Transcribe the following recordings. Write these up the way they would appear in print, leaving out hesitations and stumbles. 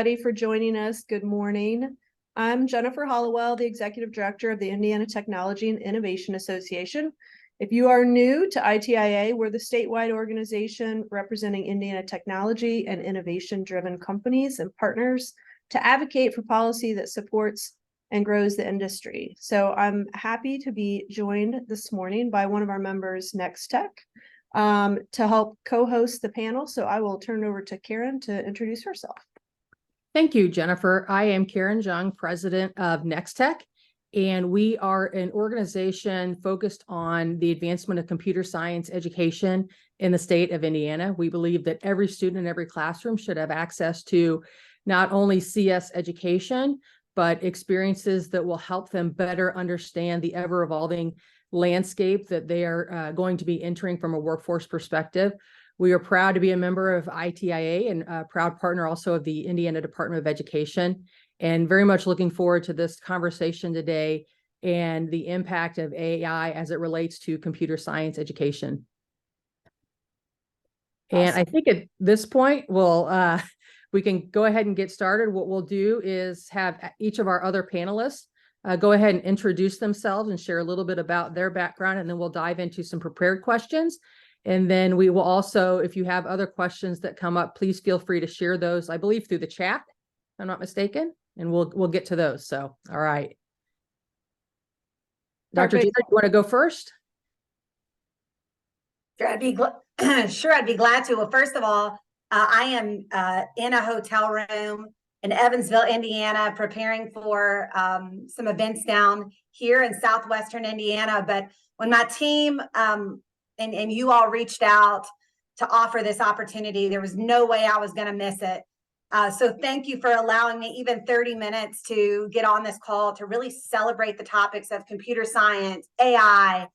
everybody for joining us. Good morning. I'm Jennifer Hallowell, the Executive Director of the Indiana Technology and Innovation Association. If you are new to ITIA, we're the statewide organization representing Indiana technology and innovation-driven companies and partners to advocate for policy that supports and grows the industry. So I'm happy to be joined this morning by one of our members, Nextech, to help co-host the panel. So I will turn it over to Karen to introduce herself. Thank you, Jennifer. I am Karen Jung, president of Nextech, and we are an organization focused on the advancement of computer science education in the state of Indiana. We believe that every student in every classroom should have access to not only CS education, but experiences that will help them better understand the ever-evolving landscape that they are going to be entering from a workforce perspective. We are proud to be a member of ITIA and a proud partner also of the Indiana Department of Education, and very much looking forward to this conversation today and the impact of AI as it relates to computer science education. Awesome. And I think at this point, we can go ahead and get started. What we'll do is have each of our other panelists go ahead and introduce themselves and share a little bit about their background, and then we'll dive into some prepared questions. And then we will also, if you have other questions that come up, please feel free to share those, I believe, through the chat, if I'm not mistaken, and we'll get to those. So, all right. Dr. Jeter, you want to go first? Sure, I'd be glad to. Well, first of all, I am in a hotel room in Evansville, Indiana, preparing for some events down here in southwestern Indiana. But when my team and you all reached out to offer this opportunity, there was no way I was going to miss it. So thank you for allowing me even 30 minutes to get on this call to really celebrate the topics of computer science, AI,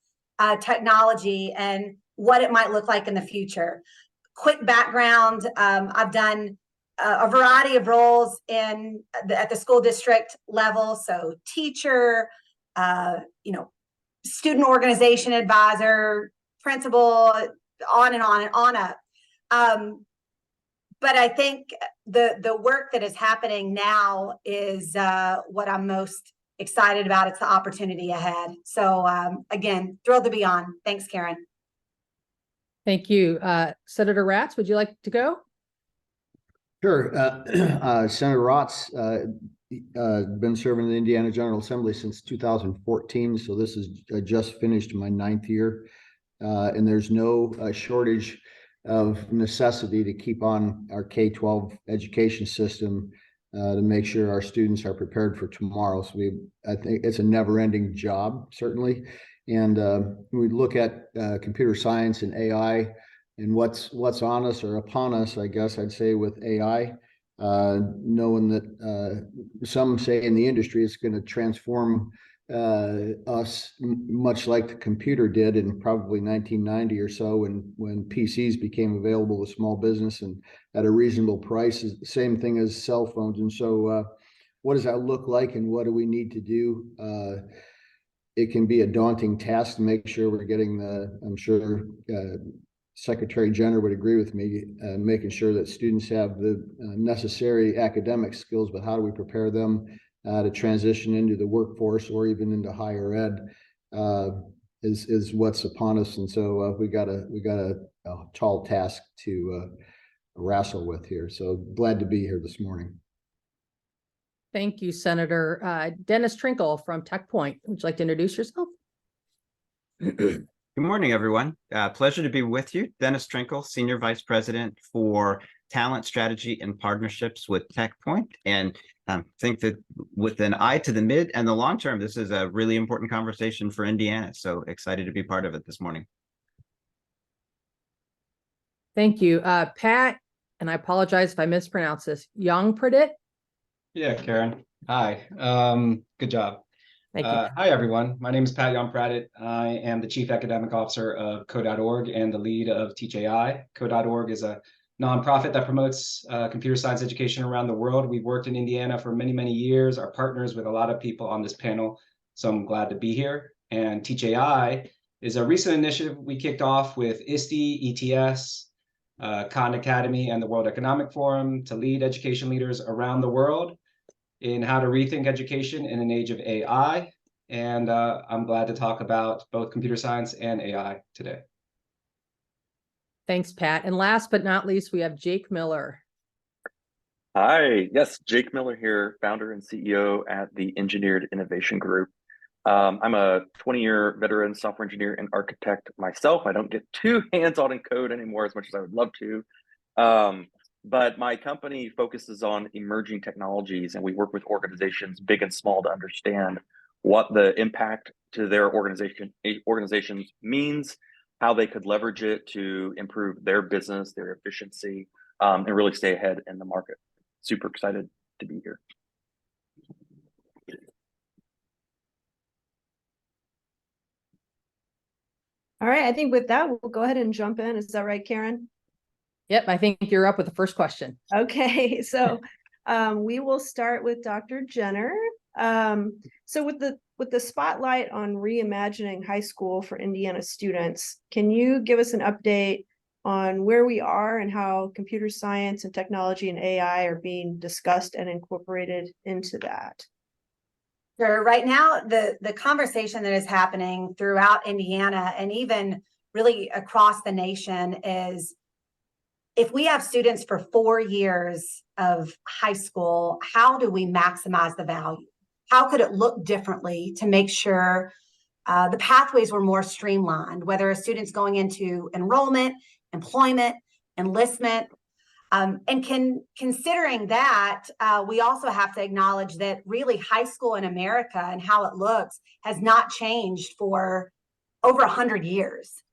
technology, and what it might look like in the future. Quick background, I've done a variety of roles at the school district level. So teacher, student organization advisor, principal, on and on and on up. But I think the work that is happening now is what I'm most excited about. It's the opportunity ahead. So again, thrilled to be on. Thanks, Karen. Thank you. Senator Raatz, would you like to go? Sure. Senator Raatz, been serving in the Indiana General Assembly since 2014. So this is just finished my 9th year. And there's no shortage of necessity to keep on our K-12 education system to make sure our students are prepared for tomorrow. So I think it's a never-ending job, certainly. And we look at computer science and AI and what's on us or upon us, I guess I'd say, with AI, knowing that some say in the industry it's going to transform us much like the computer did in probably 1990 or so when PCs became available to small business and at a reasonable price. Is the same thing as cell phones. And so what does that look like and what do we need to do? It can be a daunting task to make sure we're getting I'm sure Secretary Jenner would agree with me, making sure that students have the necessary academic skills, but how do we prepare them to transition into the workforce or even into higher ed is what's upon us. And so we got a tall task to wrestle with here. So glad to be here this morning. Thank you, Senator. Dennis Trinkle from TechPoint. Would you like to introduce yourself? Good morning, everyone. Pleasure to be with you. Dennis Trinkle, Senior Vice President for Talent Strategy and Partnerships with TechPoint. And I think that with an eye to the mid and the long term, this is a really important conversation for Indiana. So excited to be part of it this morning. Thank you. Pat, and I apologize if I mispronounce this, Yongpradit? Yeah, Karen. Hi. Good job. Thank you. Hi, everyone. My name is Pat Yongpradit. I am the Chief Academic Officer of Co.org and the lead of TeachAI. Co.org is a nonprofit that promotes computer science education around the world. We've worked in Indiana for many, many years, are partners with a lot of people on this panel, so I'm glad to be here. And TeachAI is a recent initiative we kicked off with ISTE, ETS, Khan Academy and the World Economic Forum to lead education leaders around the world in how to rethink education in an age of AI. And I'm glad to talk about both computer science and AI today. Thanks, Pat. And last but not least, we have Jake Miller. Hi, yes, Jake Miller here, founder and CEO at the Engineered Innovation Group. I'm a 20-year veteran software engineer and architect myself. I don't get too hands-on in code anymore as much as I would love to. But my company focuses on emerging technologies, and we work with organizations big and small to understand what the impact to their organizations means, how they could leverage it to improve their business, their efficiency, and really stay ahead in the market. Super excited to be here. All right, I think with that, we'll go ahead and jump in. Is that right, Karen? Yep, I think you're up with the first question. Okay, so we will start with Dr. Jenner. So with the spotlight on reimagining high school for Indiana students, can you give us an update on where we are and how computer science and technology and AI are being discussed and incorporated into that? Sure. Right now, the conversation that is happening throughout Indiana and even really across the nation is, if we have students for 4 years of high school, how do we maximize the value? How could it look differently to make sure the pathways were more streamlined, whether a student's going into enrollment, employment, enlistment? Considering that, we also have to acknowledge that really high school in America and how it looks has not changed for over 100 years.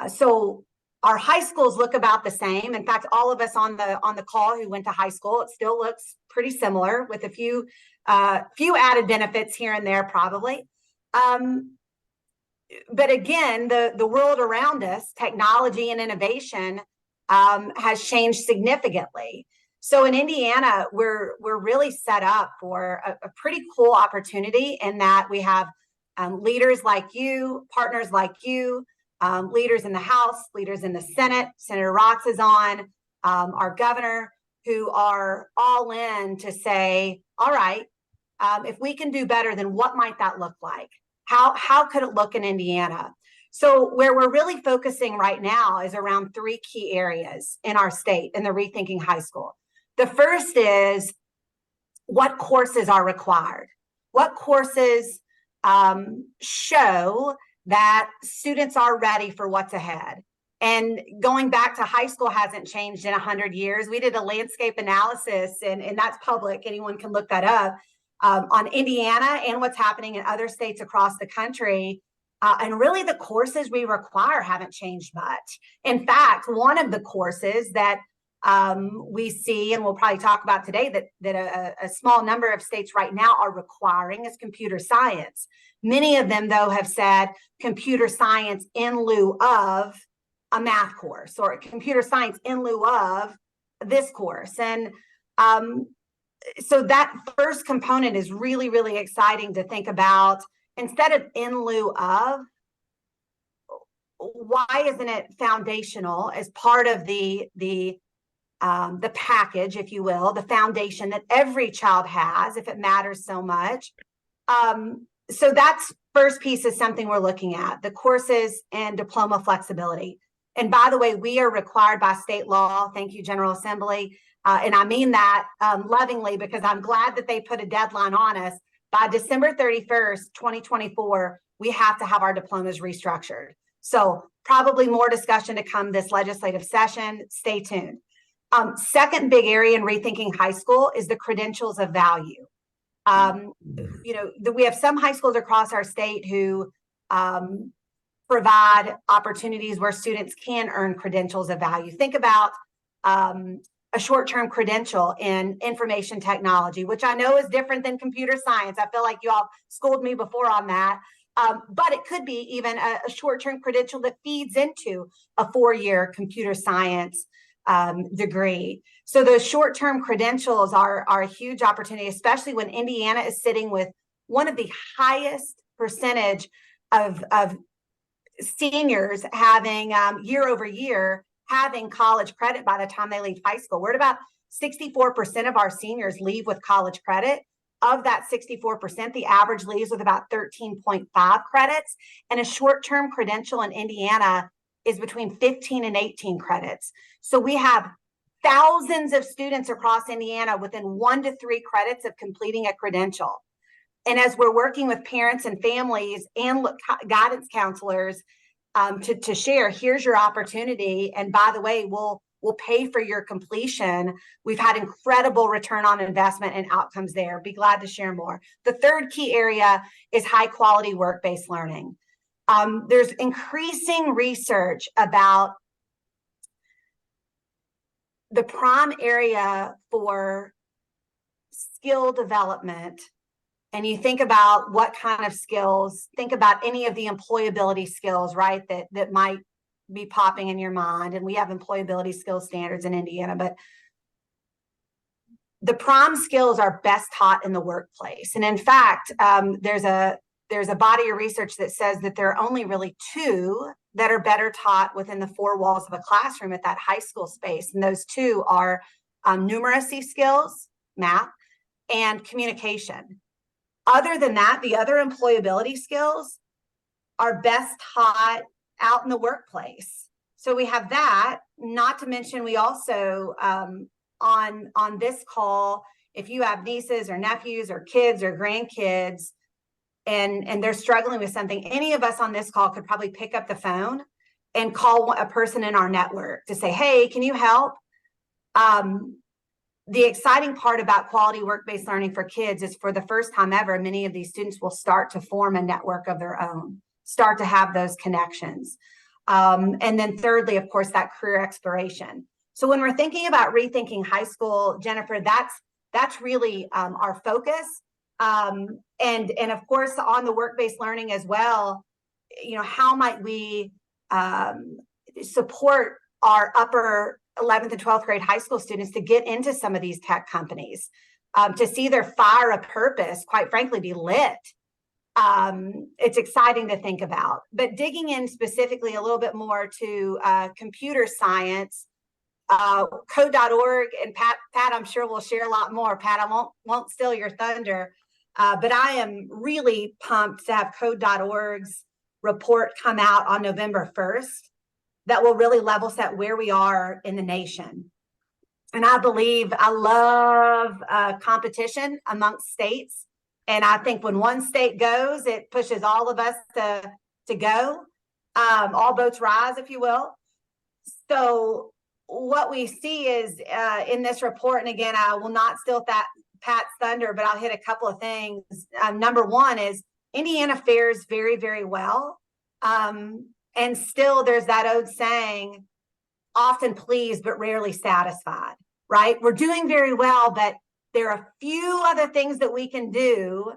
So our high schools look about the same. In fact, all of us on the call who went to high school, it still looks pretty similar with a few added benefits here and there, probably. But again, the world around us, technology and innovation, has changed significantly. So in Indiana, we're really set up for a pretty cool opportunity in that we have leaders like you, partners like you, leaders in the House, leaders in the Senate. Senator Raatz is on, our governor, who are all in to say, all right, if we can do better, then what might that look like? How could it look in Indiana? So where we're really focusing right now is around 3 key areas in our state in the Rethinking High School. The first is, what courses are required? What courses show that students are ready for what's ahead? And going back to high school hasn't changed in 100 years. We did a landscape analysis, and that's public. Anyone can look that up, on Indiana and what's happening in other states across the country. And really the courses we require haven't changed much. In fact, one of the courses that we see, and we'll probably talk about today, that a small number of states right now are requiring is computer science. Many of them, though, have said computer science in lieu of a math course, or computer science in lieu of this course. And so that first component is really, really exciting to think about. Instead of in lieu of, why isn't it foundational as part of the package, if you will, the foundation that every child has, if it matters so much? So that's first piece is something we're looking at, the courses and diploma flexibility. And by the way, we are required by state law, thank you, General Assembly, and I mean that lovingly, because I'm glad that they put a deadline on us. By December 31st, 2024, we have to have our diplomas restructured. So probably more discussion to come this legislative session. Stay tuned. Second big area in Rethinking High School is the credentials of value. We have some high schools across our state who provide opportunities where students can earn credentials of value. Think about a short-term credential in information technology, which I know is different than computer science. I feel like you all schooled me before on that. But it could be even a short-term credential that feeds into a 4-year computer science degree. So those short-term credentials are a huge opportunity, especially when Indiana is sitting with one of the highest percentage of seniors having year over year having college credit by the time they leave high school. We're at about 64% of our seniors leave with college credit. Of that 64%, the average leaves with about 13.5 credits, and a short-term credential in Indiana is between 15 and 18 credits. So we have thousands of students across Indiana within 1 to 3 credits of completing a credential. And as we're working with parents and families and guidance counselors to share, here's your opportunity. And by the way, we'll pay for your completion. We've had incredible return on investment and outcomes there. Be glad to share more. The third key area is high quality work-based learning. There's increasing research about the prime area for skill development. And you think about what kind of skills, think about any of the employability skills, right, that might be popping in your mind. And we have employability skills standards in Indiana, but the prime skills are best taught in the workplace. And in fact, there's a body of research that says that there are only really 2 that are better taught within the 4 walls of a classroom at that high school space. And those 2 are numeracy skills, math, and communication. Other than that, the other employability skills are best taught out in the workplace. So we have that, not to mention we also, on this call, if you have nieces or nephews or kids or grandkids, and they're struggling with something, any of us on this call could probably pick up the phone and call a person in our network to say, hey, can you help? The exciting part about quality work-based learning for kids is for the first time ever, many of these students will start to form a network of their own, start to have those connections. And then thirdly, of course, that career exploration. So when we're thinking about rethinking high school, Jennifer, that's really our focus. And of course, on the work-based learning as well, you know, how might we support our upper 11th and 12th grade high school students to get into some of these tech companies, to see their fire of purpose, quite frankly, be lit. It's exciting to think about. But digging in specifically a little bit more to computer science, code.org, and Pat, I'm sure will share a lot more. Pat, I won't steal your thunder, but I am really pumped to have code.org's report come out on November 1st. That will really level set where we are in the nation. And I love competition amongst states. And I think when one state goes, it pushes all of us to go. All boats rise, if you will. So what we see is in this report, and again, I will not steal Pat's thunder, but I'll hit a couple of things. Number one is Indiana fares very, very well. And still there's that old saying, often pleased, but rarely satisfied, right? We're doing very well, but there are a few other things that we can do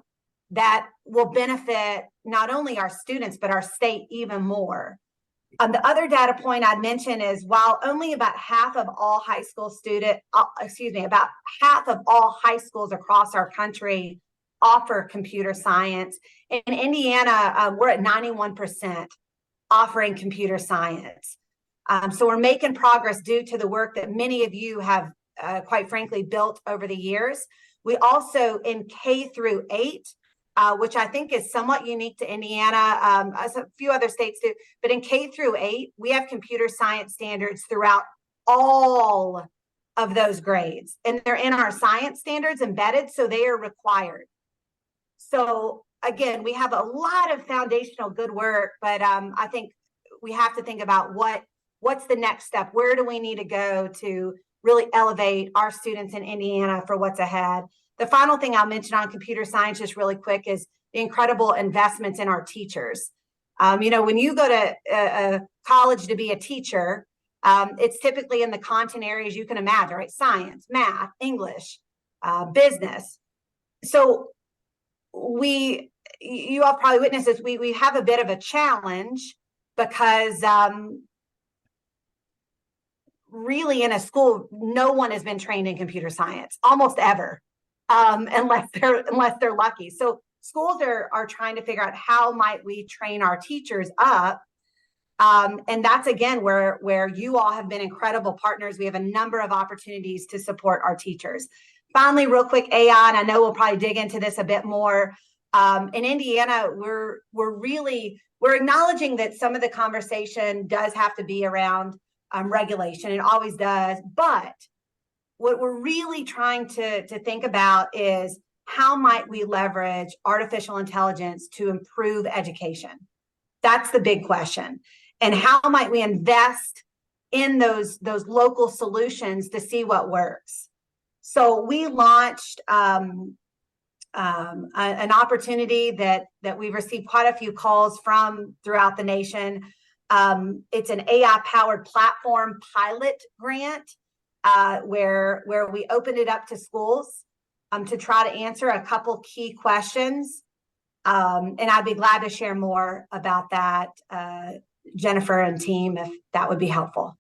that will benefit not only our students, but our state even more. The other data point I'd mention is while only about half of all high school about half of all high schools across our country offer computer science. In Indiana, we're at 91%. Offering computer science. So we're making progress due to the work that many of you have, quite frankly, built over the years. We also, in K through 8, which I think is somewhat unique to Indiana, as a few other states do, but in K through 8, we have computer science standards throughout all of those grades. And they're in our science standards embedded, so they are required. So again, we have a lot of foundational good work, but I think we have to think about what's the next step? Where do we need to go to really elevate our students in Indiana for what's ahead? The final thing I'll mention on computer science just really quick is the incredible investments in our teachers. You know, when you go to college to be a teacher, it's typically in the content areas you can imagine, right? Science, math, English, business. So you all probably witnessed this, we have a bit of a challenge because really in a school, no one has been trained in computer science, almost ever, unless they're lucky. So schools are trying to figure out how might we train our teachers up And that's, again, where you all have been incredible partners. We have a number of opportunities to support our teachers. Finally, real quick, AI, and I know we'll probably dig into this a bit more. In Indiana, we're acknowledging that some of the conversation does have to be around regulation. It always does. But what we're really trying to think about is how might we leverage artificial intelligence to improve education? That's the big question. And how might we invest in those local solutions to see what works? So we launched an opportunity that we've received quite a few calls from throughout the nation. It's an AI-powered platform pilot grant where we opened it up to schools to try to answer a couple key questions. And I'd be glad to share more about that, Jennifer and team, if that would be helpful.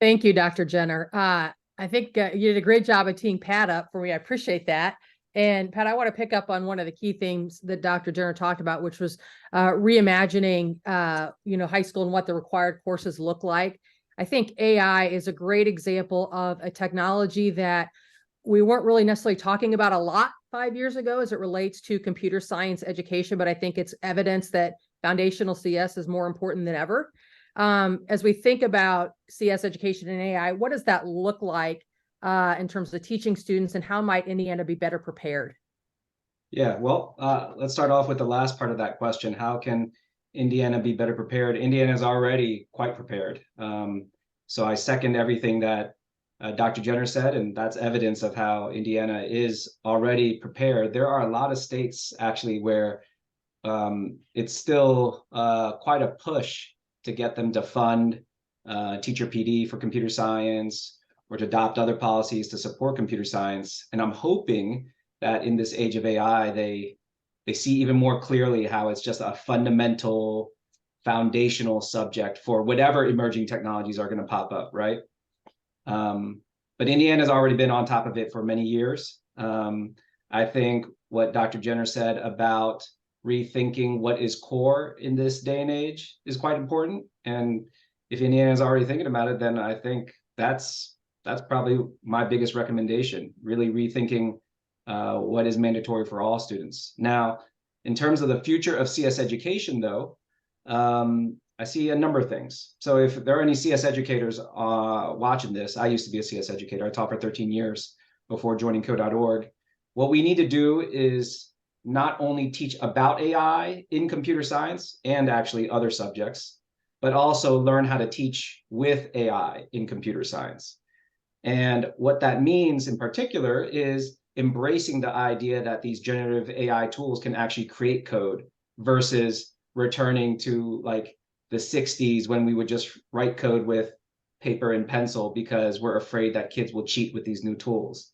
Thank you, Dr. Jenner. I think you did a great job of teeing Pat up for me. I appreciate that. And Pat, I want to pick up on one of the key things that Dr. Jenner talked about, which was reimagining, high school and what the required courses look like. I think AI is a great example of a technology that we weren't really necessarily talking about a lot 5 years ago as it relates to computer science education, but I think it's evidence that foundational CS is more important than ever. As we think about CS education and AI, what does that look like in terms of teaching students, and how might Indiana be better prepared? Yeah, well, let's start off with the last part of that question. How can Indiana be better prepared? Indiana is already quite prepared. So I second everything that Dr. Jenner said, and that's evidence of how Indiana is already prepared. There are a lot of states actually where it's still quite a push to get them to fund teacher PD for computer science, or to adopt other policies to support computer science. And I'm hoping that in this age of AI, they see even more clearly how it's just a fundamental, foundational subject for whatever emerging technologies are going to pop up, right? But Indiana's already been on top of it for many years. I think what Dr. Jenner said about rethinking what is core in this day and age is quite important. And if Indiana's already thinking about it, then I think that's probably my biggest recommendation, really rethinking what is mandatory for all students. Now, in terms of the future of CS education, though, I see a number of things. So if there are any CS educators watching this, I used to be a CS educator. I taught for 13 years before joining code.org. What we need to do is not only teach about AI in computer science and actually other subjects, but also learn how to teach with AI in computer science. And what that means in particular is embracing the idea that these generative AI tools can actually create code versus returning to like the 60s when we would just write code with paper and pencil because we're afraid that kids will cheat with these new tools.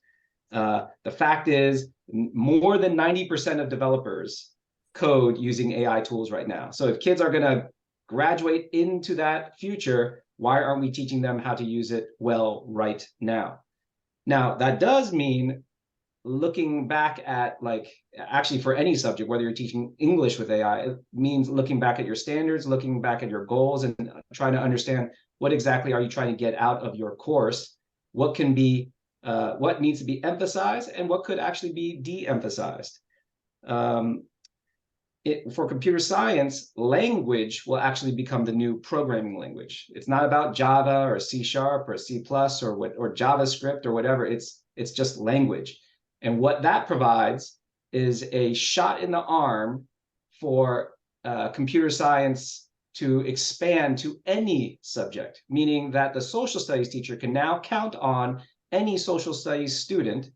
The fact is, more than 90% of developers code using AI tools right now. So if kids are going to graduate into that future, why aren't we teaching them how to use it well right now? Now, that does mean looking back at, like, actually for any subject, whether you're teaching English with AI, it means looking back at your standards, looking back at your goals, and trying to understand what exactly are you trying to get out of your course, what can be what needs to be emphasized and what could actually be de-emphasized. For computer science, language will actually become the new programming language. It's not about Java or C# or C++ or JavaScript or whatever. It's just language. And what that provides is a shot in the arm for computer science to expand to any subject, meaning that the social studies teacher can now count on any social studies student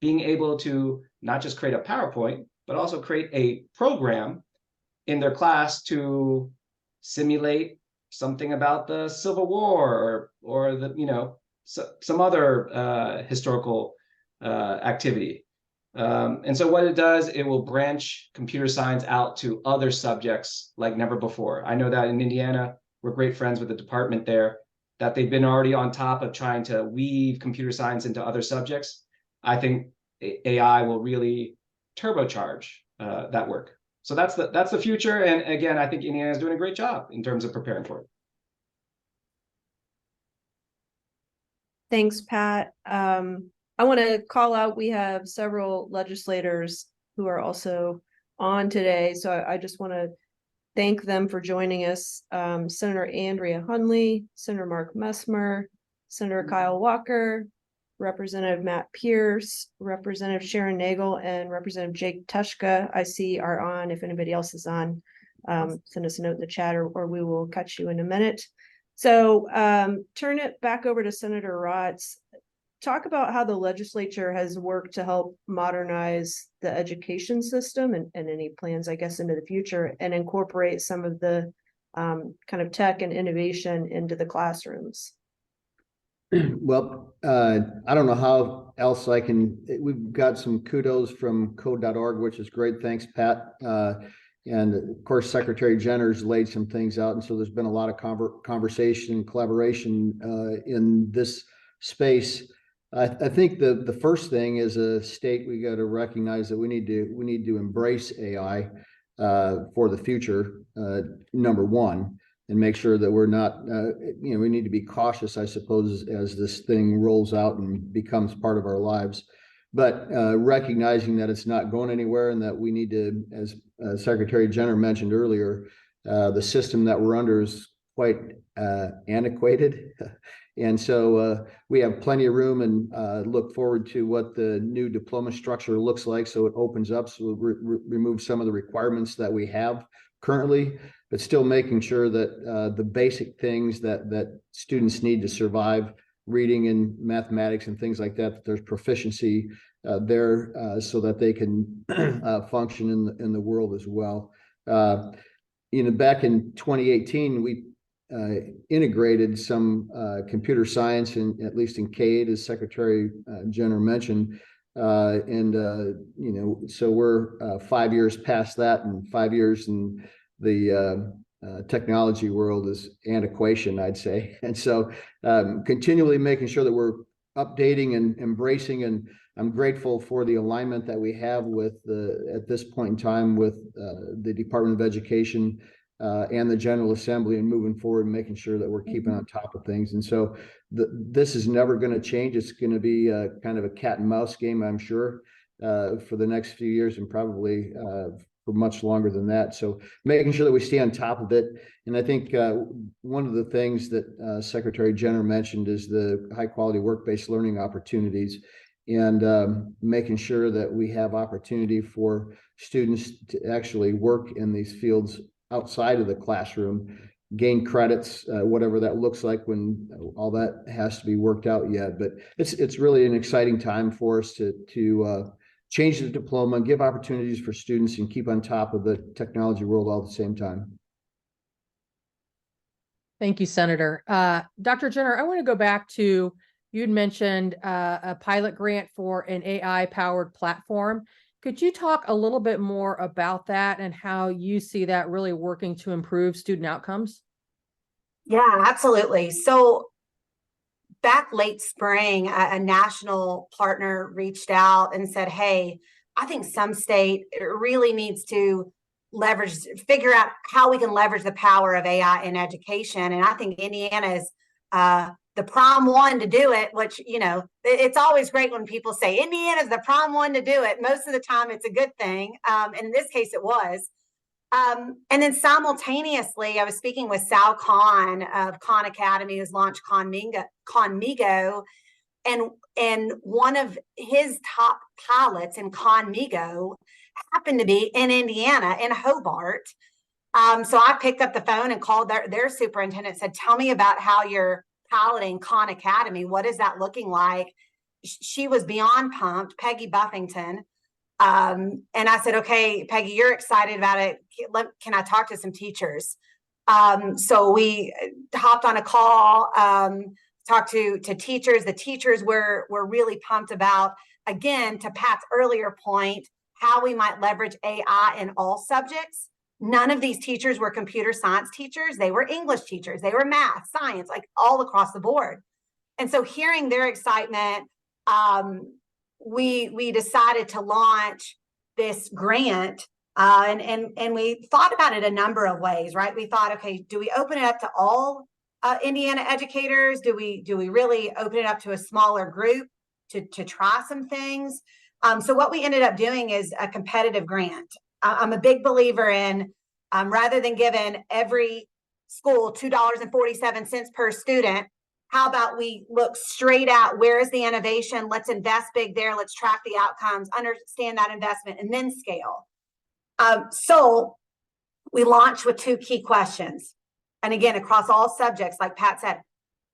being able to not just create a PowerPoint, but also create a program in their class to simulate something about the Civil War or the, some other historical activity. And so what it does, it will branch computer science out to other subjects like never before. I know that in Indiana, we're great friends with the department there, that they've been already on top of trying to weave computer science into other subjects. I think AI will really turbocharge that work. So that's the future. And again, I think Indiana is doing a great job in terms of preparing for it. Thanks, Pat. I want to call out, we have several legislators who are also on today. So I just want to thank them for joining us. Senator Andrea Hundley, Senator Mark Messmer, Senator Kyle Walker, Representative Matt Pierce, Representative Sharon Nagel, and Representative Jake Tushka, I see are on. If anybody else is on, send us a note in the chat, or we will catch you in a minute. So turn it back over to Senator Raatz. Talk about how the legislature has worked to help modernize the education system and any plans, I guess, into the future, and incorporate some of the kind of tech and innovation into the classrooms. Well, I don't know how else I can, we've got some kudos from code.org, which is great. Thanks, Pat. And of course, Secretary Jenner's laid some things out. And so there's been a lot of conversation and collaboration in this space. I think the first thing as a state, we got to recognize that we need to embrace AI for the future, number one, and make sure that we're not, we need to be cautious, I suppose, as this thing rolls out and becomes part of our lives. But recognizing that it's not going anywhere and that we need to, as Secretary Jenner mentioned earlier, the system that we're under is quite antiquated. And so we have plenty of room and look forward to what the new diploma structure looks like. So it opens up, so we remove some of the requirements that we have currently, but still making sure that the basic things that students need to survive, reading and mathematics and things like that, there's proficiency there so that they can function in the world as well. Back in 2018, we integrated some computer science, at least in CADE, as Secretary Jenner mentioned. So we're 5 years past that, and 5 years in the technology world is antiquation, I'd say. And so continually making sure that we're updating and embracing, and I'm grateful for the alignment that we have with at this point in time with the Department of Education and the General Assembly, and moving forward and making sure that we're keeping on top of things. And so this is never going to change. It's going to be kind of a cat and mouse game, I'm sure, for the next few years, and probably for much longer than that. So making sure that we stay on top of it. And I think one of the things that Secretary Jenner mentioned is the high quality work-based learning opportunities, and making sure that we have opportunity for students to actually work in these fields outside of the classroom, gain credits, whatever that looks like when all that has to be worked out yet. But it's really an exciting time for us to change the diploma, give opportunities for students, and keep on top of the technology world all at the same time. Thank you, Senator. Dr. Jenner, I want to go back to, you'd mentioned a pilot grant for an AI-powered platform. Could you talk a little bit more about that and how you see that really working to improve student outcomes? Yeah, absolutely. So back late spring, a national partner reached out and said, hey, I think some state really needs to figure out how we can leverage the power of AI in education. And I think Indiana is the prime one to do it, which, it's always great when people say Indiana's the prime one to do it. Most of the time it's a good thing. And in this case, it was. And then simultaneously, I was speaking with Sal Khan of Khan Academy, who's launched Khanmigo, and one of his top pilots in Khanmigo happened to be in Indiana, in Hobart. So I picked up the phone and called their superintendent, said, tell me about how you're piloting Khan Academy. What is that looking like? She was beyond pumped, Peggy Buffington. And I said, okay, Peggy, you're excited about it. Can I talk to some teachers? So we hopped on a call, talked to teachers. The teachers were really pumped about, again, to Pat's earlier point, how we might leverage AI in all subjects. None of these teachers were computer science teachers. They were English teachers. They were math, science, like all across the board. And so hearing their excitement, we decided to launch this grant And we thought about it a number of ways, right? We thought, okay, do we open it up to all Indiana educators? Do we really open it up to a smaller group to try some things? So what we ended up doing is a competitive grant. I'm a big believer in rather than giving every school $2.47 per student, how about we look straight at where is the innovation? Let's invest big there. Let's track the outcomes, understand that investment, and then scale. So we launched with 2 key questions. And again, across all subjects, like Pat said,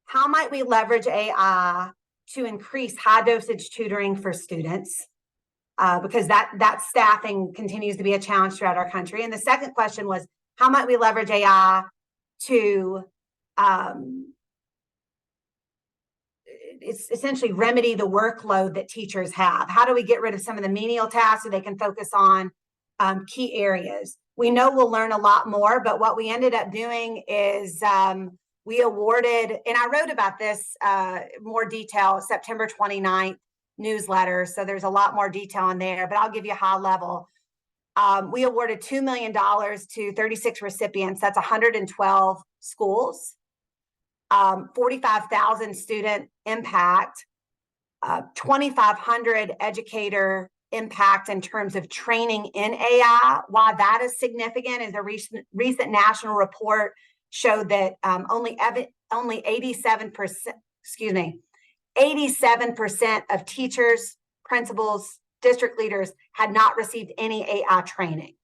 how might we leverage AI to increase high dosage tutoring for students? Because that staffing continues to be a challenge throughout our country. And the second question was, how might we leverage AI to it's essentially remedy the workload that teachers have? How do we get rid of some of the menial tasks so they can focus on key areas? We know we'll learn a lot more, but what we ended up doing is we awarded, and I wrote about this more detail, September 29th newsletter. So there's a lot more detail in there, but I'll give you a high level. We awarded $2 million to 36 recipients. That's 112 schools, 45,000 student impact, 2,500 educator impact in terms of training in AI. Why that is significant is a recent national report showed that only 87% of teachers, principals, district leaders had not received any AI training.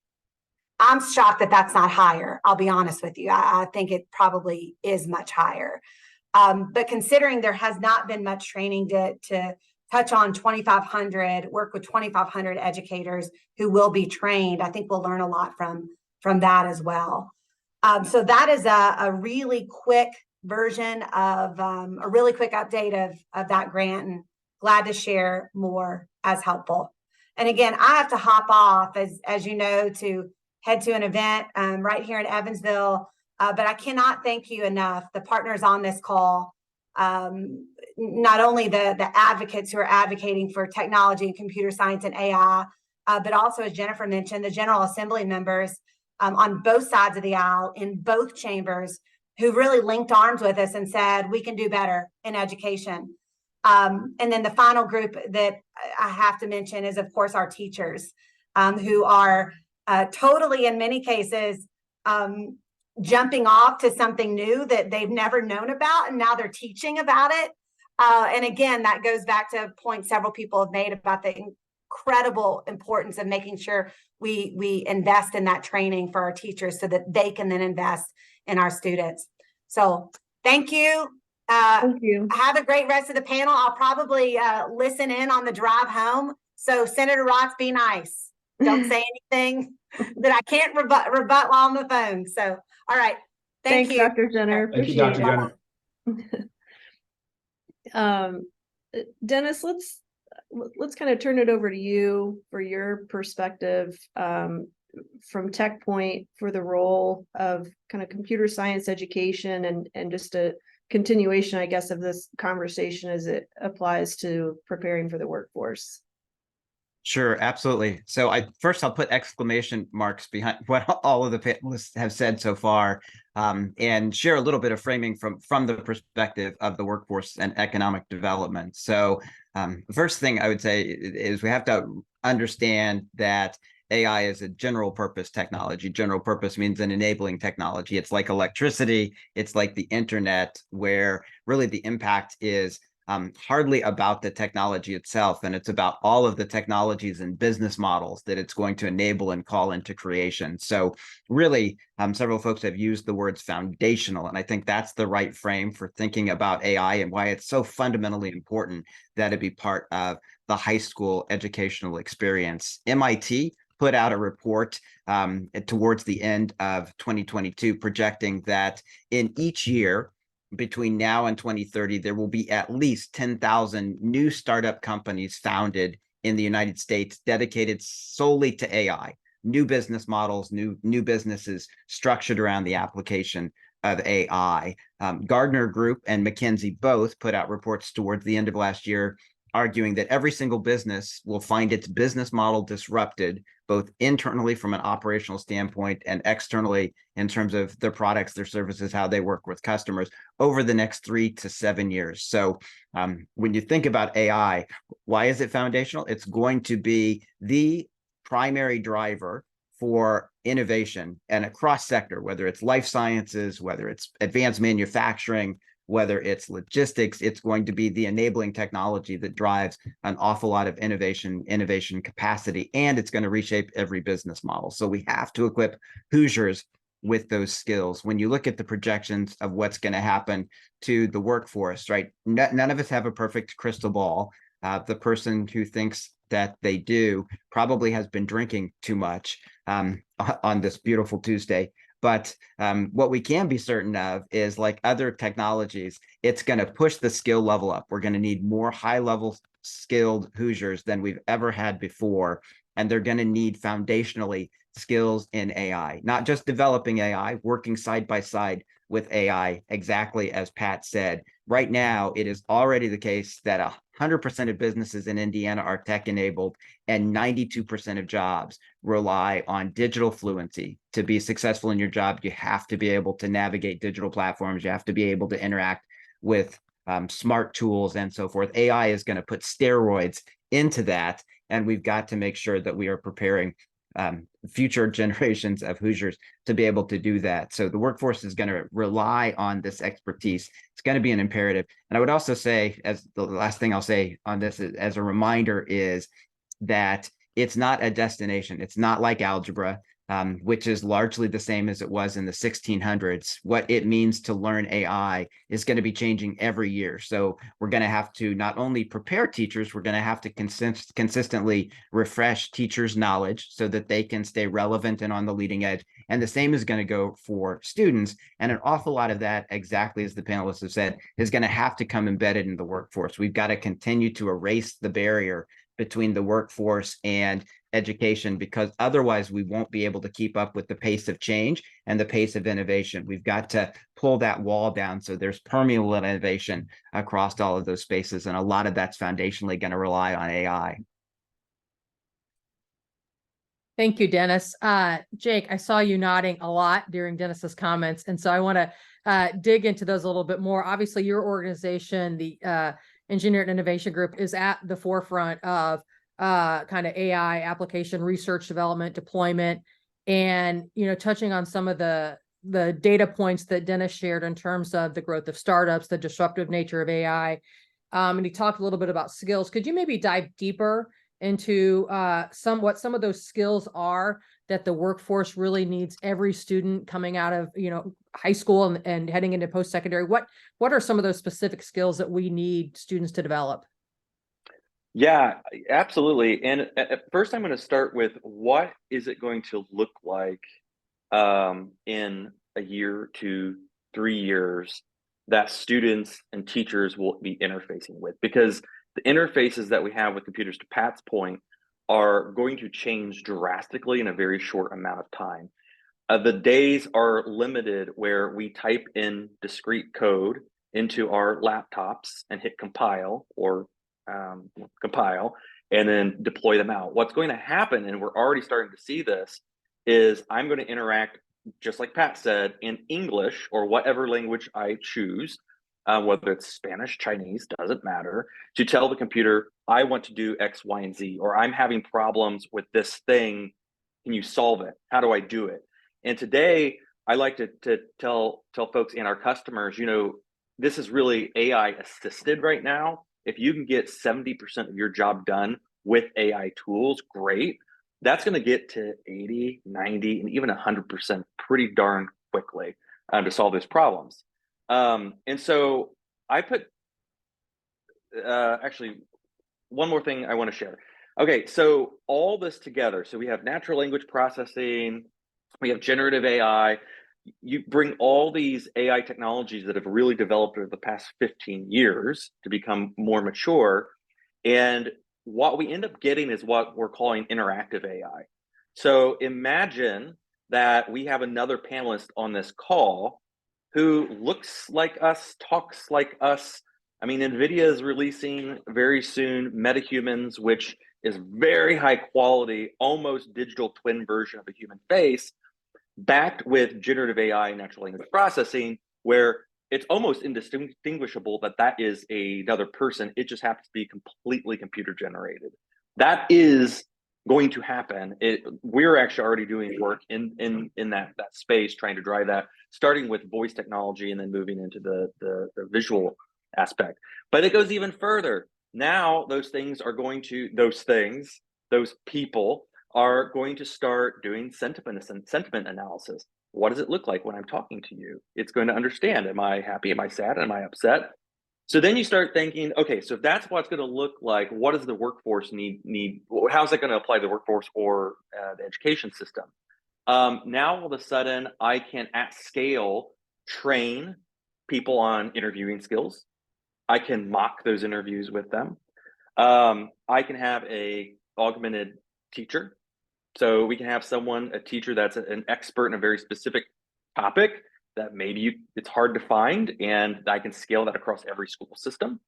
I'm shocked that that's not higher. I'll be honest with you. I think it probably is much higher. But considering there has not been much training to touch on 2,500, work with 2,500 educators who will be trained, I think we'll learn a lot from that as well. So that is a really quick version of a really quick update of that grant, and glad to share more as helpful. And again, I have to hop off as you know, to head to an event right here in Evansville. But I cannot thank you enough, the partners on this call, not only the advocates who are advocating for technology and computer science and AI, but also, as Jennifer mentioned, the General Assembly members on both sides of the aisle in both chambers who really linked arms with us and said, we can do better in education. And then the final group that I have to mention is, of course, our teachers who are totally, in many cases, jumping off to something new that they've never known about, and now they're teaching about it. And again, that goes back to a point several people have made about the incredible importance of making sure we invest in that training for our teachers so that they can then invest in our students. So thank you. Thank you. Have a great rest of the panel. I'll probably listen in on the drive home. So Senator Raatz, be nice. Don't say anything that I can't rebut while on the phone. So, all right. Thank you. Dr. Jenner. Thank you, Dr. Jenner. Dennis, let's kind of turn it over to you for your perspective from TechPoint for the role of kind of computer science education and just a continuation, I guess, of this conversation as it applies to preparing for the workforce. Sure, absolutely. So I'll put exclamation marks behind what all of the panelists have said so far, and share a little bit of framing from the perspective of the workforce and economic development. So the first thing I would say is we have to understand that AI is a general purpose technology. General purpose means an enabling technology. It's like electricity. It's like the internet, where really the impact is hardly about the technology itself, and it's about all of the technologies and business models that it's going to enable and call into creation. So really, several folks have used the words foundational, and I think that's the right frame for thinking about AI and why it's so fundamentally important that it be part of the high school educational experience. MIT put out a report towards the end of 2022 projecting that in each year between now and 2030, there will be at least 10,000 new startup companies founded in the United States dedicated solely to AI, new business models, new businesses structured around the application of AI. Gardner Group and McKinsey both put out reports towards the end of last year arguing that every single business will find its business model disrupted, both internally from an operational standpoint and externally in terms of their products, their services, how they work with customers over the next 3 to 7 years. So when you think about AI, why is it foundational? It's going to be the primary driver for innovation and across sector, whether it's life sciences, whether it's advanced manufacturing, whether it's logistics. It's going to be the enabling technology that drives an awful lot of innovation capacity, and it's going to reshape every business model. So we have to equip Hoosiers with those skills. When you look at the projections of what's going to happen to the workforce, right? None of us have a perfect crystal ball. The person who thinks that they do probably has been drinking too much on this beautiful Tuesday. But what we can be certain of is, like other technologies, it's going to push the skill level up. We're going to need more high-level skilled Hoosiers than we've ever had before. And they're going to need foundationally skills in AI, not just developing AI, working side by side with AI, exactly as Pat said. Right now, it is already the case that 100% of businesses in Indiana are tech-enabled, and 92% of jobs rely on digital fluency. To be successful in your job, you have to be able to navigate digital platforms. You have to be able to interact with smart tools and so forth. AI is going to put steroids into that, and we've got to make sure that we are preparing future generations of Hoosiers to be able to do that. So the workforce is going to rely on this expertise. It's going to be an imperative. And I would also say, as the last thing I'll say on this as a reminder, is that it's not a destination. It's not like algebra, which is largely the same as it was in the 1600s. What it means to learn AI is going to be changing every year. So we're going to have to not only prepare teachers, we're going to have to consistently refresh teachers' knowledge so that they can stay relevant and on the leading edge. And the same is going to go for students. And an awful lot of that, exactly as the panelists have said, is going to have to come embedded in the workforce. We've got to continue to erase the barrier between the workforce and education, because otherwise we won't be able to keep up with the pace of change and the pace of innovation. We've got to pull that wall down so there's permeable innovation across all of those spaces, and a lot of that's foundationally going to rely on AI. Thank you, Dennis. Jake, I saw you nodding a lot during Dennis's comments, and so I want to dig into those a little bit more. Obviously, your organization, the Engineering Innovation Group, is at the forefront of kind of AI application research, development, deployment, and touching on some of the data points that Dennis shared in terms of the growth of startups, the disruptive nature of AI, and he talked a little bit about skills. Could you maybe dive deeper into what some of those skills are that the workforce really needs? Every student coming out of high school and heading into post-secondary, what are some of those specific skills that we need students to develop? Yeah, absolutely. And at first, I'm going to start with, what is it going to look like in a year to 3 years that students and teachers will be interfacing with? Because the interfaces that we have with computers, to Pat's point, are going to change drastically in a very short amount of time. The days are limited where we type in discrete code into our laptops and hit compile or compile and then deploy them out. What's going to happen, and we're already starting to see this, is I'm going to interact, just like Pat said, in English or whatever language I choose, whether it's Spanish, Chinese, doesn't matter, to tell the computer, I want to do X, Y, and Z, or I'm having problems with this thing. Can you solve it? How do I do it? And today, I like to tell folks and our customers, this is really AI assisted right now. If you can get 70% of your job done with AI tools, great. That's going to get to 80, 90, and even 100% pretty darn quickly to solve these problems. And so I put, actually, one more thing I want to share. Okay, so all this together, so we have natural language processing, we have generative AI. You bring all these AI technologies that have really developed over the past 15 years to become more mature. And what we end up getting is what we're calling interactive AI. So imagine that we have another panelist on this call who looks like us, talks like us, I mean, NVIDIA is releasing very soon MetaHumans, which is very high quality, almost digital twin version of a human face, backed with generative AI and natural language processing, where it's almost indistinguishable that that is another person. It just happens to be completely computer generated. That is going to happen. We're actually already doing work in that space, trying to drive that, starting with voice technology and then moving into the visual aspect. But it goes even further. Now those people are going to start doing sentiment analysis. What does it look like when I'm talking to you? It's going to understand, am I happy? Am I sad? Am I upset? So then you start thinking, okay, so if that's what it's going to look like, what does the workforce need? How's that going to apply to the workforce or the education system? Now, all of a sudden, I can at scale train people on interviewing skills. I can mock those interviews with them. I can have a augmented teacher. So we can have a teacher that's an expert in a very specific topic that maybe it's hard to find, and I can scale that across every school system.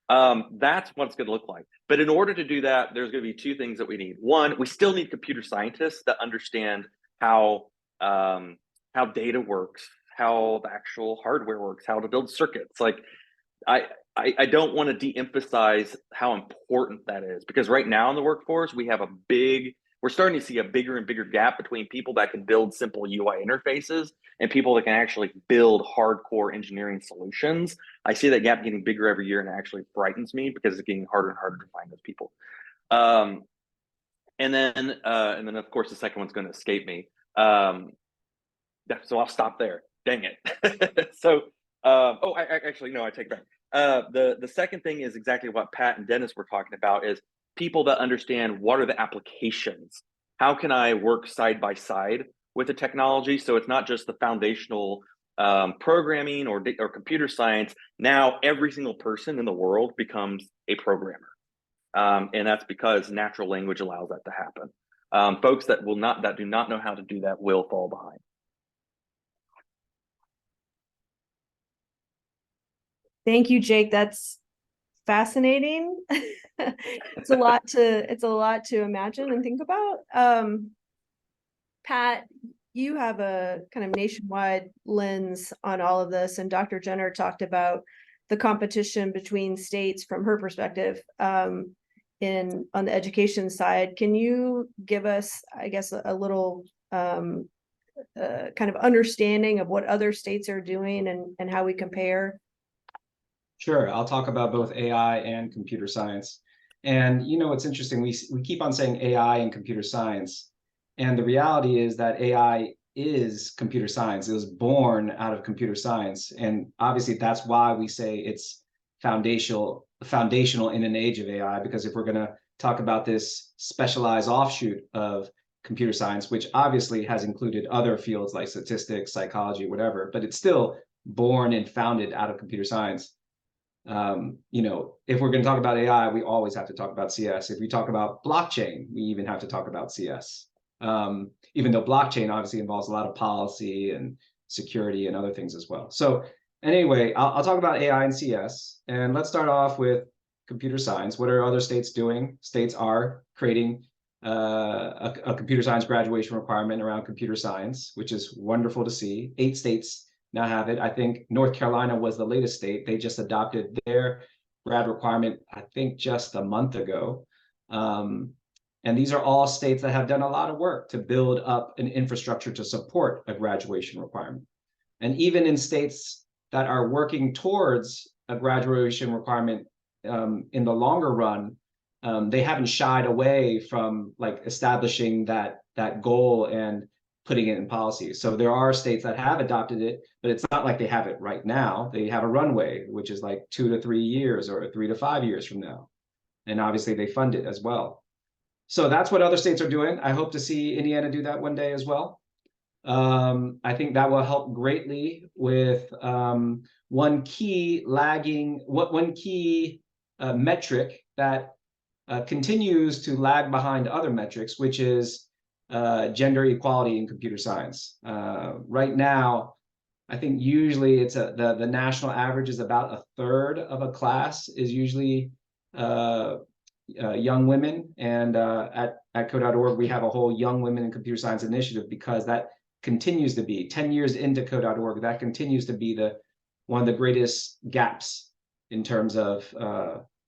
That's what it's going to look like. But in order to do that, there's going to be two things that we need. One, we still need computer scientists that understand how data works, how the actual hardware works, how to build circuits. Like, I don't want to de-emphasize how important that is, because right now in the workforce, we're starting to see a bigger and bigger gap between people that can build simple UI interfaces and people that can actually build hardcore engineering solutions. I see that gap getting bigger every year, and it actually frightens me because it's getting harder and harder to find those people. And then of course the second one's going to escape me. So I'll stop there. Dang it. So, I take it back. The second thing is exactly what Pat and Dennis were talking about, is people that understand what are the applications. How can I work side by side with the technology? So it's not just the foundational programming or computer science. Now every single person in the world becomes a programmer, and that's because natural language allows that to happen. Folks that do not know how to do that will fall behind. Thank you, Jake. That's fascinating. It's a lot to imagine and think about. Pat, you have a kind of nationwide lens on all of this, and Dr. Jenner talked about the competition between states from her perspective on the education side. Can you give us, I guess, a little kind of understanding of what other states are doing and how we compare? Sure, I'll talk about both AI and computer science. And it's interesting, we keep on saying AI and computer science, and the reality is that AI is computer science. It was born out of computer science, and obviously that's why we say it's foundational in an age of AI, because if we're going to talk about this specialized offshoot of computer science, which obviously has included other fields like statistics, psychology, whatever, but it's still born and founded out of computer science. If we're going to talk about AI, we always have to talk about CS. If we talk about blockchain, we even have to talk about CS. Even though blockchain obviously involves a lot of policy and security and other things as well. So anyway, I'll talk about AI and CS, and let's start off with computer science. What are other states doing? States are creating a computer science graduation requirement around computer science, which is wonderful to see. 8 states now have it. I think North Carolina was the latest state. They just adopted their grad requirement, I think, just a month ago. And these are all states that have done a lot of work to build up an infrastructure to support a graduation requirement. And even in states that are working towards a graduation requirement in the longer run, they haven't shied away from establishing that goal and putting it in policy. So there are states that have adopted it, but it's not like they have it right now. They have a runway, which is like 2 to 3 years or 3 to 5 years from now. And obviously they fund it as well. So that's what other states are doing. I hope to see Indiana do that one day as well. I think that will help greatly with one key metric that continues to lag behind other metrics, which is gender equality in computer science. Right now, I think usually it's the national average is about a third of a class is usually young women. And at code.org, we have a whole Young Women in Computer Science initiative, because that continues to be 10 years into code.org. That continues to be one of the greatest gaps in terms of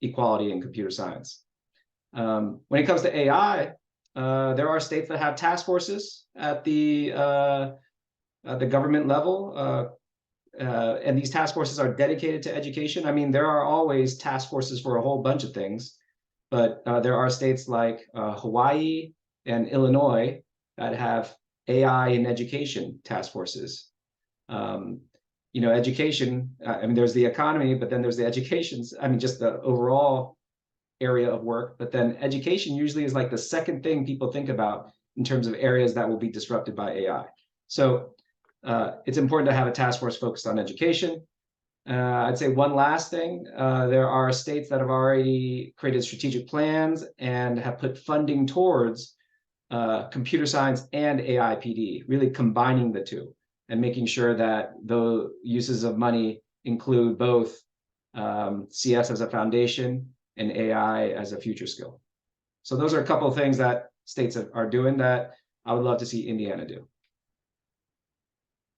equality in computer science. When it comes to AI, there are states that have task forces at the government level, and these task forces are dedicated to education. I mean, there are always task forces for a whole bunch of things, but there are states like Hawaii and Illinois that have AI in education task forces. Education, I mean, there's the economy, but then there's the educations, I mean, just the overall area of work, but then education usually is like the second thing people think about in terms of areas that will be disrupted by AI. So it's important to have a task force focused on education. I'd say one last thing, there are states that have already created strategic plans and have put funding towards computer science and AI PD, really combining the two and making sure that the uses of money include both CS as a foundation and AI as a future skill. So those are a couple of things that states are doing that I would love to see Indiana do.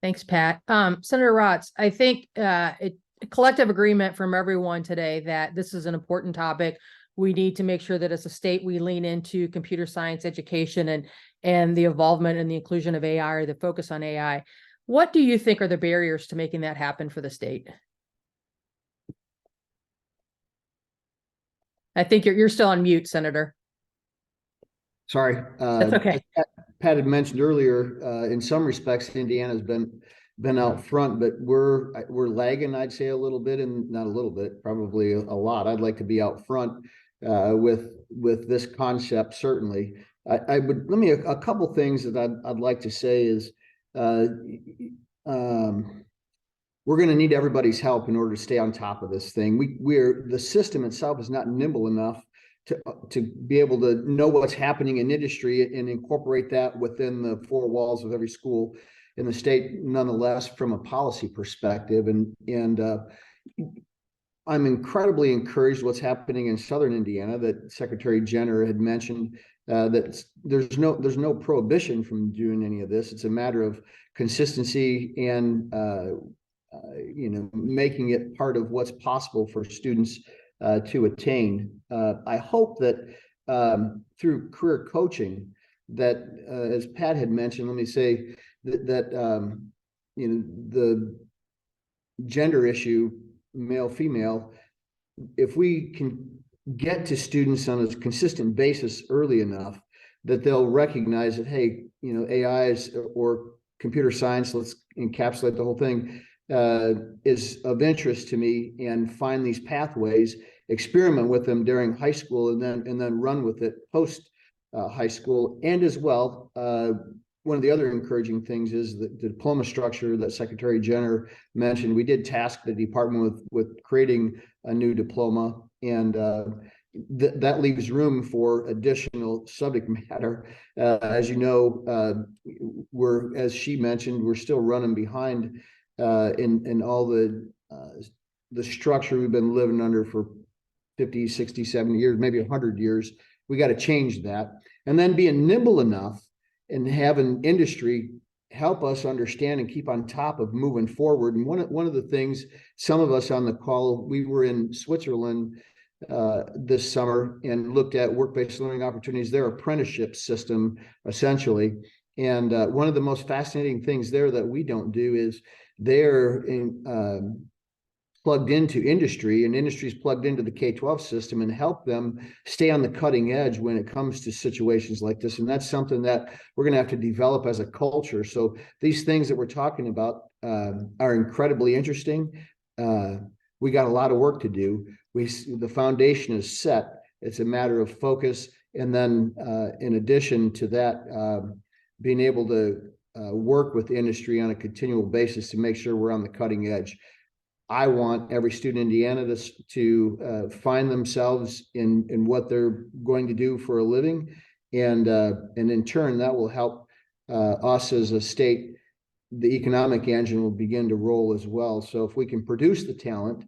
Thanks, Pat. Senator Raatz, I think a collective agreement from everyone today that this is an important topic. We need to make sure that as a state, we lean into computer science education and the involvement and the inclusion of AI, or the focus on AI. What do you think are the barriers to making that happen for the state? I think you're still on mute, Senator. Sorry. That's okay. Pat had mentioned earlier, in some respects, Indiana's been out front, but we're lagging, I'd say, a little bit, and not a little bit, probably a lot. I'd like to be out front with this concept, certainly. A couple things that I'd like to say is we're going to need everybody's help in order to stay on top of this thing. The system itself is not nimble enough to be able to know what's happening in industry and incorporate that within the four walls of every school in the state, nonetheless, from a policy perspective. And I'm incredibly encouraged what's happening in Southern Indiana, that Secretary Jenner had mentioned, that there's no prohibition from doing any of this. It's a matter of consistency and making it part of what's possible for students to attain. I hope that through career coaching, that as Pat had mentioned, let me say that the gender issue, male, female, if we can get to students on a consistent basis early enough, that they'll recognize that, hey, AI or computer science, let's encapsulate the whole thing, is of interest to me, and find these pathways, experiment with them during high school, and then run with it post high school. And as well, one of the other encouraging things is the diploma structure that Secretary Jenner mentioned. We did task the department with creating a new diploma, and that leaves room for additional subject matter. As you know, as she mentioned, we're still running behind in all the structure we've been living under for 50, 60, 70 years, maybe 100 years. We got to change that. And then being nimble enough and having industry help us understand and keep on top of moving forward. And one of the things, some of us on the call, we were in Switzerland this summer and looked at work-based learning opportunities, their apprenticeship system, essentially. And one of the most fascinating things there that we don't do is they're plugged into industry, and industry's plugged into the K-12 system, and help them stay on the cutting edge when it comes to situations like this. And that's something that we're going to have to develop as a culture. So these things that we're talking about are incredibly interesting. We got a lot of work to do. The foundation is set. It's a matter of focus. And then in addition to that, being able to work with the industry on a continual basis to make sure we're on the cutting edge. I want every student in Indiana to find themselves in what they're going to do for a living. And in turn, that will help us as a state the economic engine will begin to roll as well. So if we can produce the talent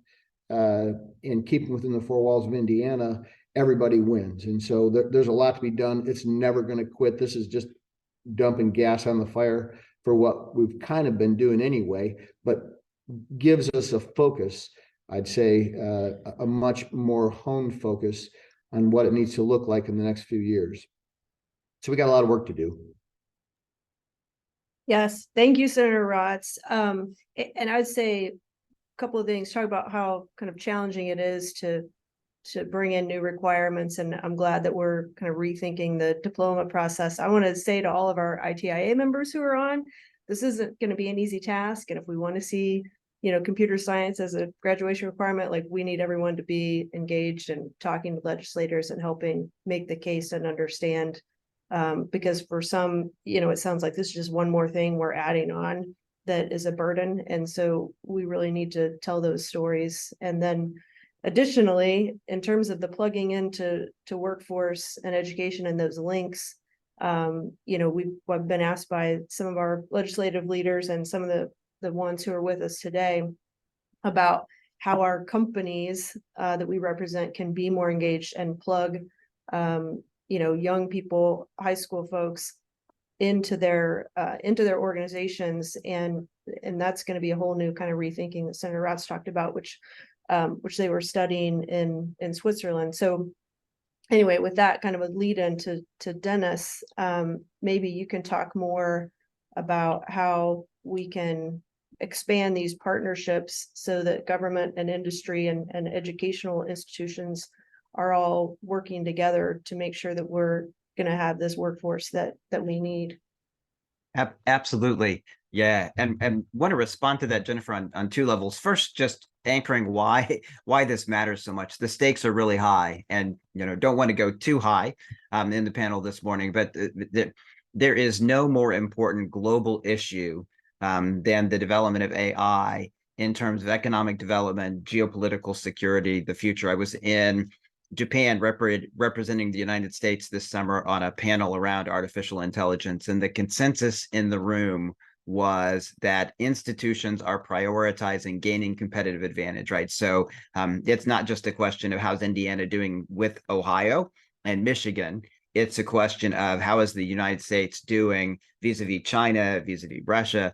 and keep them within the four walls of Indiana, everybody wins. And so there's a lot to be done. It's never going to quit. This is just dumping gas on the fire for what we've kind of been doing anyway, but gives us a focus, I'd say, a much more honed focus on what it needs to look like in the next few years. So we got a lot of work to do. Yes, thank you, Senator Raatz. And I would say a couple of things, talk about how kind of challenging it is to bring in new requirements. And I'm glad that we're kind of rethinking the diploma process. I want to say to all of our ITIA members who are on, this isn't going to be an easy task. And if we want to see, computer science as a graduation requirement, like, we need everyone to be engaged and talking to legislators and helping make the case and understand. Because for some, it sounds like this is just one more thing we're adding on that is a burden. And so we really need to tell those stories. And then additionally, in terms of the plugging into workforce and education and those links, we've been asked by some of our legislative leaders and some of the ones who are with us today about how our companies that we represent can be more engaged and plug young people, high school folks into their organizations, and that's going to be a whole new kind of rethinking that Senator Raatz talked about, which they were studying in Switzerland. So anyway, with that kind of a lead into Dennis, maybe you can talk more about how we can expand these partnerships so that government and industry and educational institutions are all working together to make sure that we're going to have this workforce that we need. Absolutely. Yeah. And want to respond to that, Jennifer, on two levels. First, just anchoring why this matters so much. The stakes are really high, and don't want to go too high in the panel this morning, but there is no more important global issue than the development of AI in terms of economic development, geopolitical security, the future. I was in Japan representing the United States this summer on a panel around artificial intelligence, and the consensus in the room was that institutions are prioritizing gaining competitive advantage, right? So it's not just a question of how's Indiana doing with Ohio and Michigan. It's a question of how is the United States doing vis-a-vis China, vis-a-vis Russia,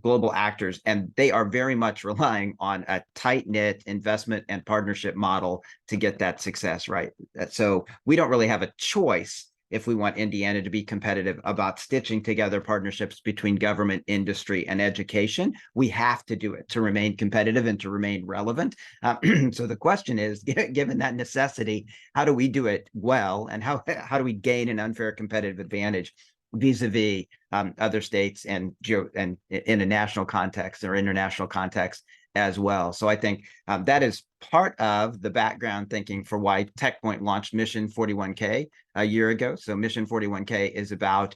global actors, and they are very much relying on a tight-knit investment and partnership model to get that success, right? So we don't really have a choice if we want Indiana to be competitive about stitching together partnerships between government, industry, and education. We have to do it to remain competitive and to remain relevant. So the question is, given that necessity, how do we do it well, and how do we gain an unfair competitive advantage vis-a-vis other states and in a national context or international context as well? So I think that is part of the background thinking for why TechPoint launched Mission 41K a year ago. So Mission 41K is about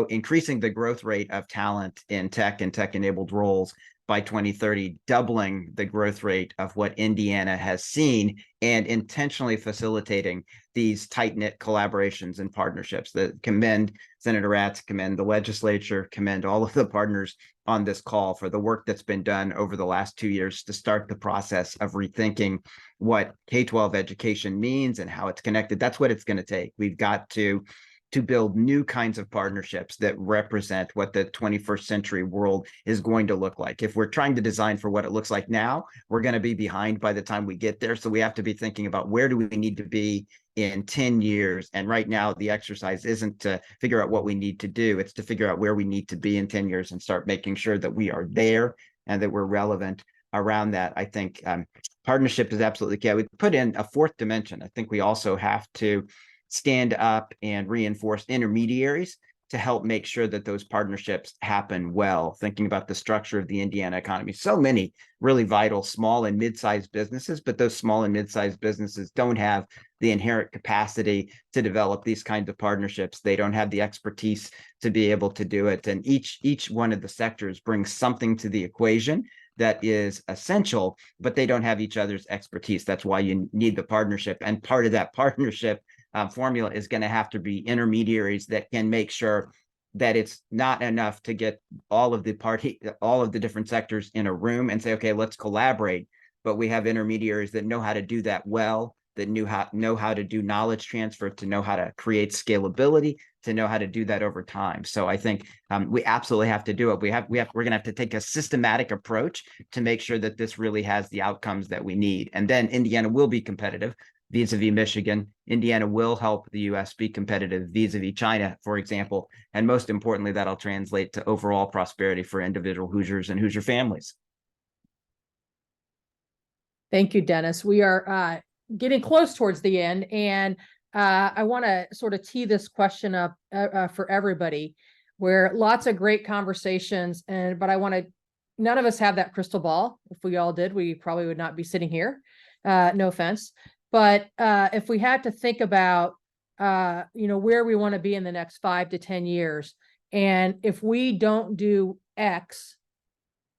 increasing the growth rate of talent in tech and tech-enabled roles by 2030, doubling the growth rate of what Indiana has seen, and intentionally facilitating these tight-knit collaborations and partnerships. That commend Senator Raatz, commend the legislature, commend all of the partners on this call for the work that's been done over the last 2 years to start the process of rethinking what K-12 education means and how it's connected. That's what it's going to take. We've got to build new kinds of partnerships that represent what the 21st century world is going to look like. If we're trying to design for what it looks like now, we're going to be behind by the time we get there. So we have to be thinking about where do we need to be in 10 years. And right now, the exercise isn't to figure out what we need to do. It's to figure out where we need to be in 10 years and start making sure that we are there and that we're relevant around that. I think partnership is absolutely key. I would put in a fourth dimension. I think we also have to stand up and reinforce intermediaries to help make sure that those partnerships happen well, thinking about the structure of the Indiana economy. So many really vital small and mid-sized businesses, but those small and mid-sized businesses don't have the inherent capacity to develop these kinds of partnerships. They don't have the expertise to be able to do it. And each one of the sectors brings something to the equation that is essential, but they don't have each other's expertise. That's why you need the partnership. And part of that partnership formula is going to have to be intermediaries that can make sure that it's not enough to get all of the different sectors in a room and say, okay, let's collaborate. But we have intermediaries that know how to do that well, that know how to do knowledge transfer, to know how to create scalability, to know how to do that over time. So I think we absolutely have to do it. We're going to have to take a systematic approach to make sure that this really has the outcomes that we need. And then Indiana will be competitive vis-a-vis Michigan. Indiana will help the US be competitive vis-a-vis China, for example. And most importantly, that'll translate to overall prosperity for individual Hoosiers and Hoosier families. Thank you, Dennis. We are getting close towards the end, and I want to sort of tee this question up for everybody, where lots of great conversations, but none of us have that crystal ball. If we all did, we probably would not be sitting here. No offense. But if we had to think about, where we want to be in the next 5 to 10 years, and if we don't do X,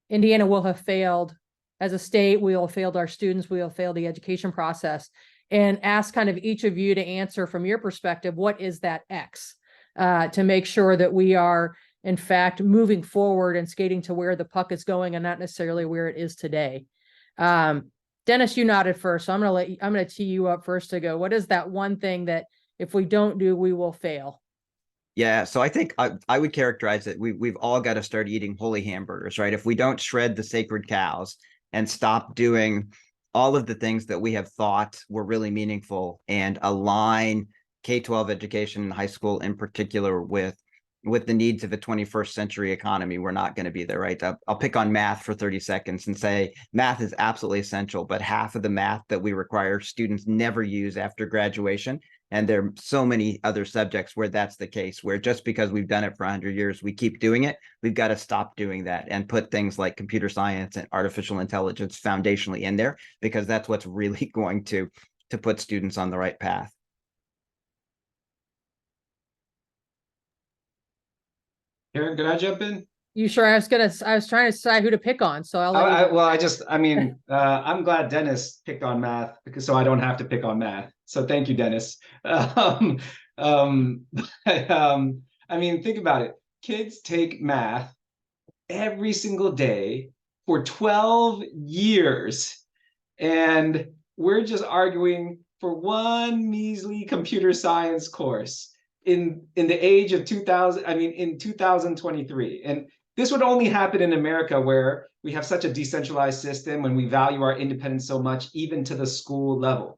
Indiana will have failed as a state. We will have failed our students. We will fail the education process. And ask kind of each of you to answer from your perspective, what is that X, to make sure that we are, in fact, moving forward and skating to where the puck is going and not necessarily where it is today. Dennis, you nodded first, so I'm going to tee you up first to go. What is that one thing that if we don't do, we will fail? Yeah, so I think I would characterize it. We've all got to start eating holy hamburgers, right? If we don't shred the sacred cows and stop doing all of the things that we have thought were really meaningful and align K-12 education in high school in particular with the needs of a 21st century economy, we're not going to be there, right? I'll pick on math for 30 seconds and say math is absolutely essential, but half of the math that we require students never use after graduation. And there are so many other subjects where that's the case, where just because we've done it for 100 years, we keep doing it. We've got to stop doing that and put things like computer science and artificial intelligence foundationally in there, because that's what's really going to put students on the right path. Karen, could I jump in? You sure? I was trying to decide who to pick on, so I'll let you. I'm glad Dennis picked on math so I don't have to pick on math. So thank you, Dennis. Think about it. Kids take math every single day for 12 years, and we're just arguing for one measly computer science course in the age of 2023. And this would only happen in America, where we have such a decentralized system and we value our independence so much, even to the school level.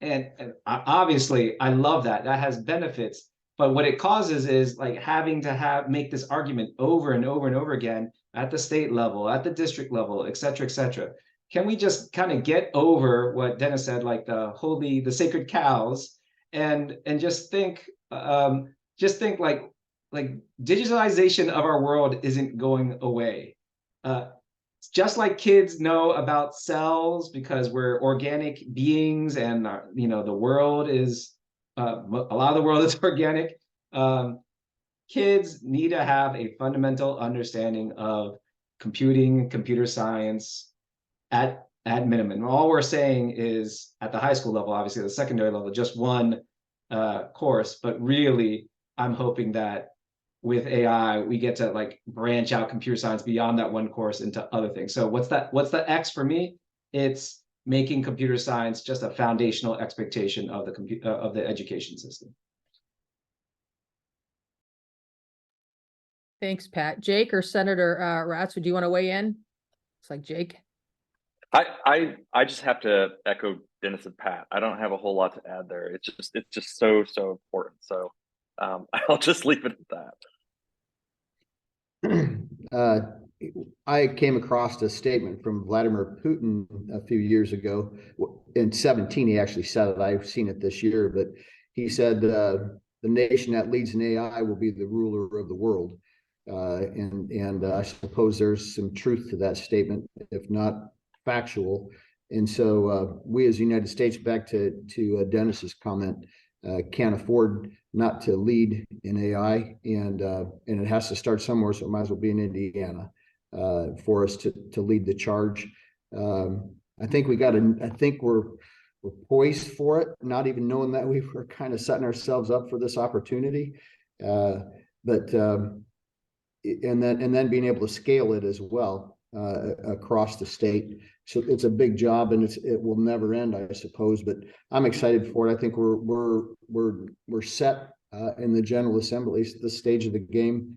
And obviously, I love that. That has benefits. But what it causes is like having to make this argument over and over and over again at the state level, at the district level, et cetera, et cetera. Can we just kind of get over what Dennis said, like the sacred cows, and just think like digitalization of our world isn't going away. Just like kids know about cells because we're organic beings, and the world is a lot of the world is organic. Kids need to have a fundamental understanding of computing, computer science at minimum. All we're saying is at the high school level, obviously the secondary level, just one course, but really I'm hoping that with AI we get to like branch out computer science beyond that one course into other things. So what's the X for me? It's making computer science just a foundational expectation of the education system. Thanks, Pat. Jake or Senator Raatz, do you want to weigh in? It's like Jake. I just have to echo Dennis and Pat. I don't have a whole lot to add there. It's just so important. So I'll just leave it at that. I came across a statement from Vladimir Putin a few years ago. In 2017, he actually said it. I've seen it this year, but he said the nation that leads in AI will be the ruler of the world. And I suppose there's some truth to that statement, if not factual. And so we as the United States, back to Dennis's comment, can't afford not to lead in AI, and it has to start somewhere. So it might as well be in Indiana for us to lead the charge. I think we're poised for it, not even knowing that we were kind of setting ourselves up for this opportunity. but and then being able to scale it as well across the state. So it's a big job, and it will never end, I suppose. But I'm excited for it. I think we're set in the General Assembly, this stage of the game.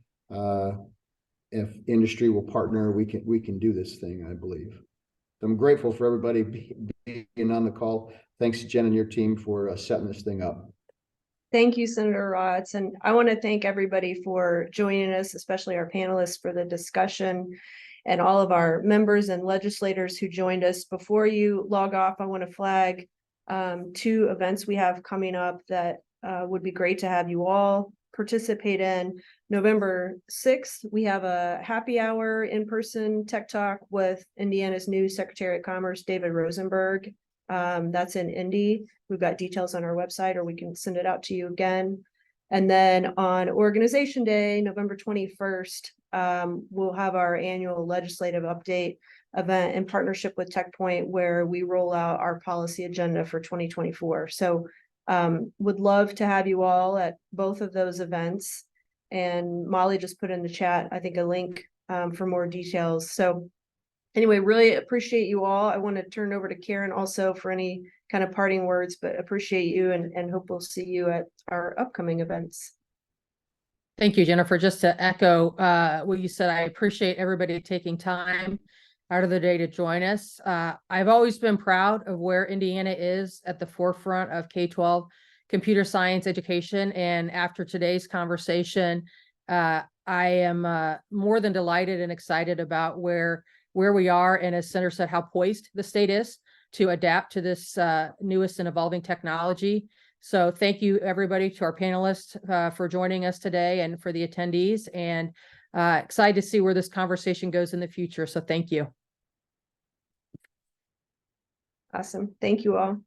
If industry will partner, we can do this thing, I believe. I'm grateful for everybody being on the call. Thanks, Jen and your team, for setting this thing up. Thank you, Senator Raatz. And I want to thank everybody for joining us, especially our panelists for the discussion, and all of our members and legislators who joined us. Before you log off, I want to flag 2 events we have coming up that would be great to have you all participate in. November 6th, we have a happy hour in-person tech talk with Indiana's new Secretary of Commerce, David Rosenberg. That's in Indy. We've got details on our website, or we can send it out to you again. And then on Organization Day, November 21st, we'll have our annual legislative update event in partnership with TechPoint, where we roll out our policy agenda for 2024. So would love to have you all at both of those events. And Molly just put in the chat, I think, a link for more details. So anyway, really appreciate you all. I want to turn it over to Karen also for any kind of parting words, but appreciate you and hope we'll see you at our upcoming events. Thank you, Jennifer. Just to echo what you said, I appreciate everybody taking time out of the day to join us. I've always been proud of where Indiana is at the forefront of K-12 computer science education. And after today's conversation, I am more than delighted and excited about where we are. And as Senator said, how poised the state is to adapt to this newest and evolving technology. So thank you, everybody, to our panelists for joining us today, and for the attendees, and excited to see where this conversation goes in the future. So thank you. Awesome. Thank you all.